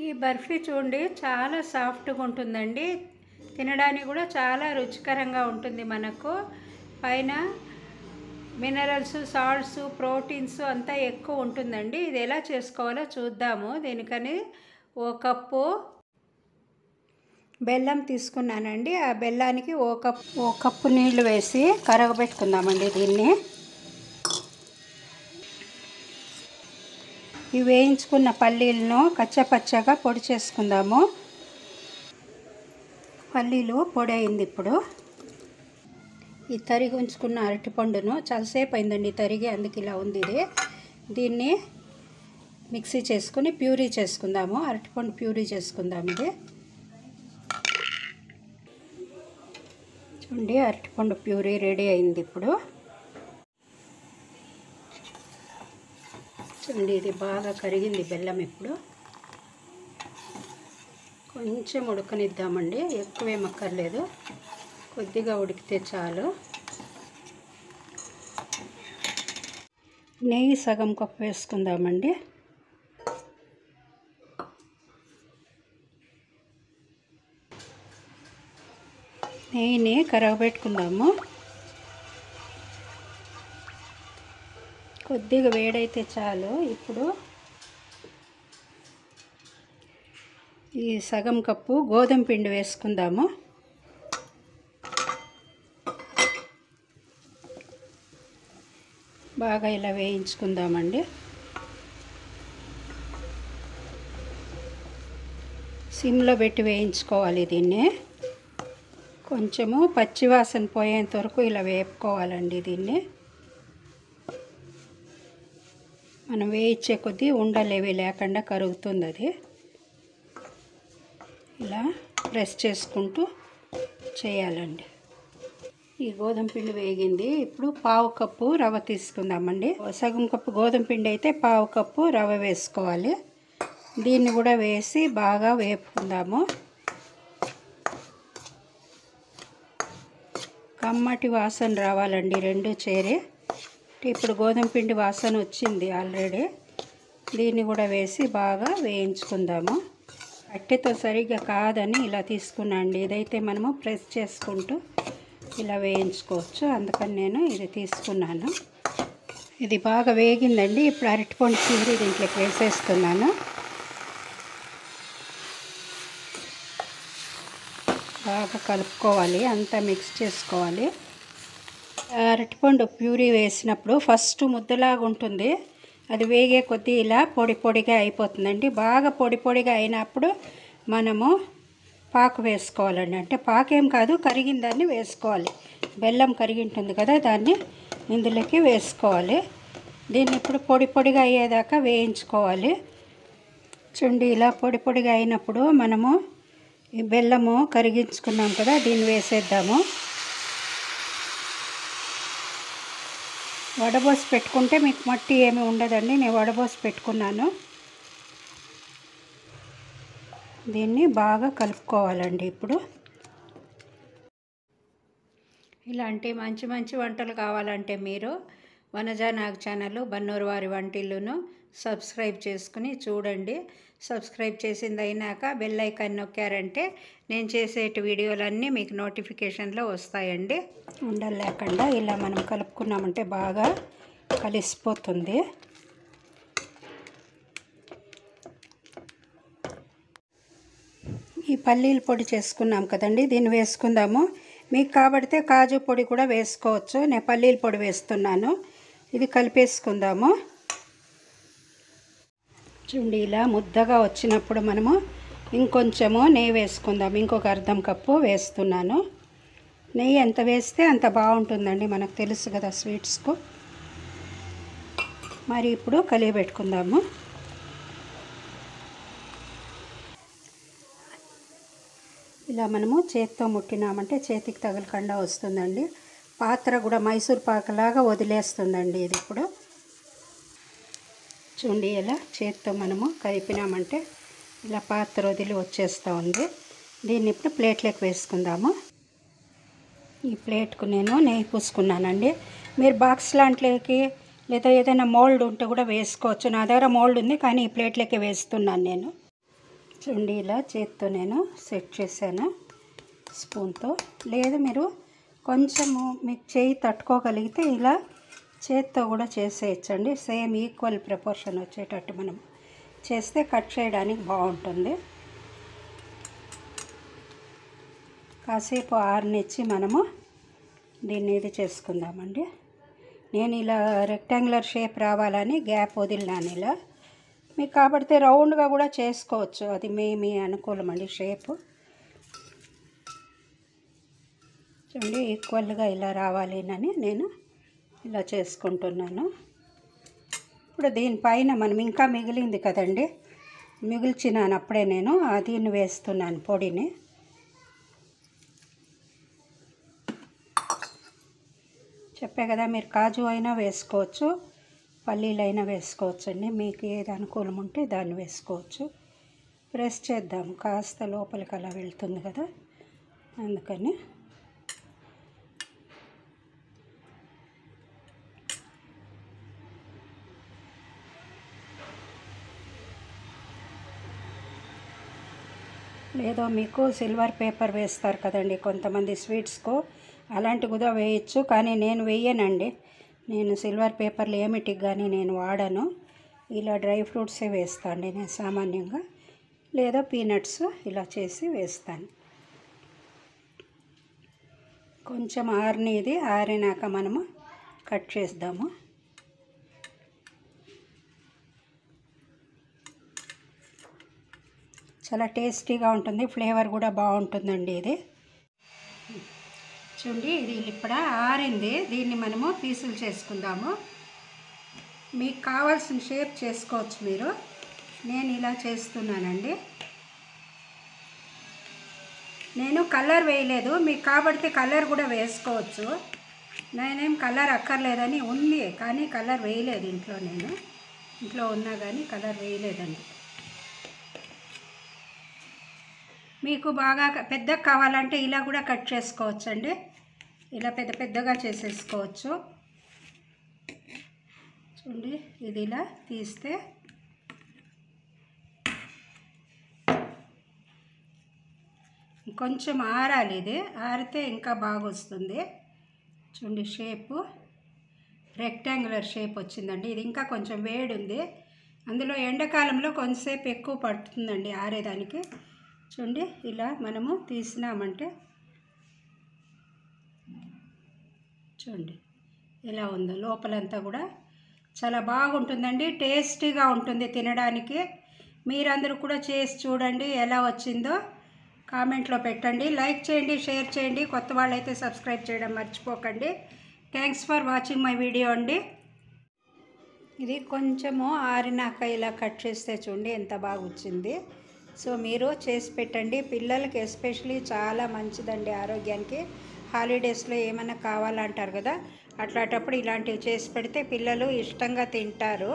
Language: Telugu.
ఈ బర్ఫీ చూడండి చాలా సాఫ్ట్గా ఉంటుందండి. తినడానికి కూడా చాలా రుచికరంగా ఉంటుంది. మనకు పైన మినరల్స్, సాల్ట్స్, ప్రోటీన్స్ అంతా ఎక్కువ ఉంటుందండి. ఇది ఎలా చేసుకోవాలో చూద్దాము. దీనికని ఓ కప్పు బెల్లం తీసుకున్నానండి. ఆ బెల్లానికి ఓ కప్పు నీళ్లు వేసి కరగబెట్టుకుందామండి దీన్ని. ఈ వేయించుకున్న పల్లీలను కచ్చపచ్చగా పొడి చేసుకుందాము. పల్లీలు పొడి అయింది. ఇప్పుడు ఈ తరిగి ఉంచుకున్న అరటిపండును చాలాసేపు అయిందండి తరిగి, అందుకు ఇలా ఉంది ఇది. దీన్ని మిక్సీ చేసుకుని ప్యూరీ చేసుకుందాము. అరటిపండు ప్యూరీ చేసుకుందాము. ఇది చూడండి, అరటిపండు ప్యూరీ రెడీ అయింది. ఇప్పుడు చూడండి, ఇది బాగా కరిగింది బెల్లం. ఇప్పుడు కొంచెం ఉడకనిద్దామండి, ఎక్కువేం అక్కర్లేదు, కొద్దిగా ఉడికితే చాలు. నెయ్యి సగం కప్పు వేసుకుందామండి. నెయ్యిని కరగబెట్టుకుందాము. కొద్దిగా వేడైతే చాలు. ఇప్పుడు ఈ సగం కప్పు గోధుమ పిండి వేసుకుందాము. బాగా ఇలా వేయించుకుందామండి. సిమ్లో పెట్టి వేయించుకోవాలి దీన్ని. కొంచెము పచ్చివాసన పోయేంత వరకు ఇలా వేపుకోవాలండి దీన్ని. మనం వేయించే కొద్దీ ఉండలేవి లేకుండా కరుగుతుంది. అది ఇలా ప్రెస్ చేసుకుంటూ చేయాలండి. ఈ గోధుమ పిండి వేగింది. ఇప్పుడు పావు కప్పు రవ్వ తీసుకుందామండి. సగం కప్పు గోధుమ పిండి అయితే పావు కప్పు రవ్వ వేసుకోవాలి. దీన్ని కూడా వేసి బాగా వేపుకుందాము. కమ్మటి వాసన రావాలండి రెండు చేరి. ఇప్పుడు గోధుమ పిండి వాసన వచ్చింది ఆల్రెడీ. దీన్ని కూడా వేసి బాగా వేయించుకుందాము. అట్టెతో సరిగ్గా కాదని ఇలా తీసుకున్నాండి. ఇదైతే మనము ప్రెస్ చేసుకుంటూ ఇలా వేయించుకోవచ్చు, అందుకని నేను ఇది తీసుకున్నాను. ఇది బాగా వేగిందండి. ఇప్పుడు అరటిపండు ప్యూరీ దీంట్లోకి వేసేస్తున్నాను. బాగా కలుపుకోవాలి, అంతా మిక్స్ చేసుకోవాలి. అరటిపండు ప్యూరీ వేసినప్పుడు ఫస్ట్ ముద్దలాగా ఉంటుంది, అది వేగే కొద్దీ ఇలా పొడి పొడిగా అయిపోతుందండి. బాగా పొడి పొడిగా అయినప్పుడు మనము పాకు వేసుకోవాలండి. అంటే పాకేం కాదు, కరిగిన దాన్ని వేసుకోవాలి. బెల్లం కరిగి ఉంటుంది కదా, దాన్ని ఇందులోకి వేసుకోవాలి. దీన్ని ఇప్పుడు పొడి పొడిగా అయ్యేదాకా వేయించుకోవాలి. చూడండి, ఇలా పొడి పొడిగా అయినప్పుడు మనము ఈ బెల్లము కరిగించుకున్నాం కదా, దీన్ని వేసేద్దాము. వడబోసి పెట్టుకుంటే మీకు మట్టి ఏమి ఉండదండి. నేను వడబోసి పెట్టుకున్నాను. దీన్ని బాగా కలుపుకోవాలండి. ఇప్పుడు ఇలాంటి మంచి మంచి వంటలు కావాలంటే మీరు వనజ నాగ్ ఛానల్ బన్నూరు వారి వంటిల్లును సబ్స్క్రైబ్ చేసుకుని చూడండి. సబ్స్క్రైబ్ చేసింది అయినాక బెల్ ఐకాన్ నొక్కారంటే నేను చేసేటి వీడియోలన్నీ మీకు నోటిఫికేషన్లో వస్తాయండి. ఉండలు లేకుండా ఇలా మనం కలుపుకున్నామంటే బాగా కలిసిపోతుంది. ఈ పల్లీల పొడి చేసుకున్నాం కదండి, దీన్ని వేసుకుందాము. మీకు కాబడితే కాజు పొడి కూడా వేసుకోవచ్చు. నేను పల్లీల పొడి వేస్తున్నాను. ఇది కలిపేసుకుందాము. చూడండి, ఇలా ముద్దగా వచ్చినప్పుడు మనము ఇంకొంచెము నెయ్యి వేసుకుందాం. ఇంకొక అర్ధం కప్పు వేస్తున్నాను. నెయ్యి ఎంత వేస్తే అంత బాగుంటుందండి, మనకు తెలుసు కదా స్వీట్స్కు. మరి ఇప్పుడు కలియబెట్టుకుందాము. ఇలా మనము చేతితో ముట్టినామంటే చేతికి తగలకుండా వస్తుందండి. పాత్ర కూడా మైసూర్ పాకలాగా వదిలేస్తుందండి ఇది. ఇప్పుడు చూడండి, ఇలా చేతితో మనము కలిపినామంటే ఇలా పాత్ర వదిలి వచ్చేస్తూ ఉంది. దీన్ని ఇప్పుడు ప్లేట్లోకి వేసుకుందాము. ఈ ప్లేట్కు నేను నెయ్యి పూసుకున్నానండి. మీరు బాక్స్ లాంటికి లేదా ఏదైనా మోల్డ్ ఉంటే కూడా వేసుకోవచ్చు. నా దగ్గర మోల్డ్ ఉంది, కానీ ఈ ప్లేట్లోకి వేస్తున్నాను నేను. చూడండి ఇలా చేత్తో నేను సెట్ చేశాను స్పూన్తో. లేదు మీరు కొంచెము మీకు చేయి తట్టుకోగలిగితే ఇలా చేత్తో కూడా చేసేయచ్చండి. సేమ్ ఈక్వల్ ప్రపోర్షన్ వచ్చేటట్టు మనం చేస్తే కట్ చేయడానికి బాగుంటుంది. కాసేపు ఆరనిచ్చి మనము దీన్ని ఇది చేసుకుందామండి. నేను ఇలా రెక్టాంగులర్ షేప్ రావాలని గ్యాప్ వదిలినాను ఇలా. మీకు కాబట్టి రౌండ్గా కూడా చేసుకోవచ్చు, అది మీ అనుకూలం అండి షేపు. చూడండి ఈక్వల్గా ఇలా రావాలని నేను ఇలా చేసుకుంటున్నాను. ఇప్పుడు దీనిపైన మనం ఇంకా మిగిలింది కదండి, మిగిల్చినాను అప్పుడే నేను దీన్ని వేస్తున్నాను పొడిని. చెప్పే కదా మీరు కాజు అయినా వేసుకోవచ్చు, పల్లీలైనా వేసుకోవచ్చు అండి. మీకు ఏది అనుకూలం ఉంటే దాన్ని వేసుకోవచ్చు. ప్రెస్ చేద్దాము, కాస్త లోపలికి అలా వెళ్తుంది కదా, అందుకని. లేదో మీకు సిల్వర్ పేపర్ వేస్తారు కదండి కొంతమంది స్వీట్స్కు, అలాంటి కూడా వేయచ్చు. కానీ నేను వేయనండి, నేను సిల్వర్ పేపర్లు ఏమిటికి కానీ నేను వాడను. ఇలా డ్రై ఫ్రూట్సే వేస్తాను నేను సామాన్యంగా, లేదా పీనట్స్ ఇలా చేసి వేస్తాను. కొంచెం ఆరినది, ఆరినాక మనము కట్ చేద్దాము. చాలా టేస్టీగా ఉంటుంది, ఫ్లేవర్ కూడా బాగుంటుందండి ఇది. చూడండి ఇది ఇప్పుడు ఆరింది, దీన్ని మనము పీసులు చేసుకుందాము. మీకు కావాల్సిన షేప్ చేసుకోవచ్చు మీరు. నేను ఇలా చేస్తున్నానండి. నేను కలర్ వేయలేదు, మీకు కాబట్టి కలర్ కూడా వేసుకోవచ్చు. నేనేం కలర్ అక్కర్లేదని ఉంది, కానీ కలర్ వేయలేదు ఇంట్లో. నేను ఇంట్లో ఉన్నా కానీ కలర్ వేయలేదండి. మీకు బాగా పెద్దగా కావాలంటే ఇలా కూడా కట్ చేసుకోవచ్చు అండి, ఇలా పెద్దగా చేసేసుకోవచ్చు. చూడండి ఇది ఇలా తీస్తే కొంచెం ఆరాలి, ఇది ఆరితే ఇంకా బాగా వస్తుంది. చూడండి షేపు రెక్టాంగులర్ షేప్ వచ్చిందండి. ఇది ఇంకా కొంచెం వేడి ఉంది, అందులో ఎండాకాలంలో కొంచెంసేపు ఎక్కువ పడుతుందండి ఆరేదానికి. చూడండి ఇలా మనము తీసినామంటే చూడండి ఎలా ఉందో, లోపలంతా కూడా చాలా బాగుంటుందండి, టేస్టీగా ఉంటుంది తినడానికి. మీరందరూ కూడా చేసి చూడండి, ఎలా వచ్చిందో కామెంట్లో పెట్టండి. లైక్ చేయండి, షేర్ చేయండి, కొత్త వాళ్ళైతే సబ్స్క్రైబ్ చేయడం మర్చిపోకండి. Thanks for watching my video అండి. ఇది కొంచెము ఆరినాక ఇలా కట్ చేస్తే చూడండి ఎంత బాగా వచ్చింది. సో మీరు చేసి పెట్టండి, పిల్లలకి ఎస్పెషలీ చాలా మంచిదండి ఆరోగ్యానికి. హాలిడేస్లో ఏమైనా కావాలంటారు కదా, అట్లాంటప్పుడు ఇలాంటివి చేసి పెడితే పిల్లలు ఇష్టంగా తింటారు.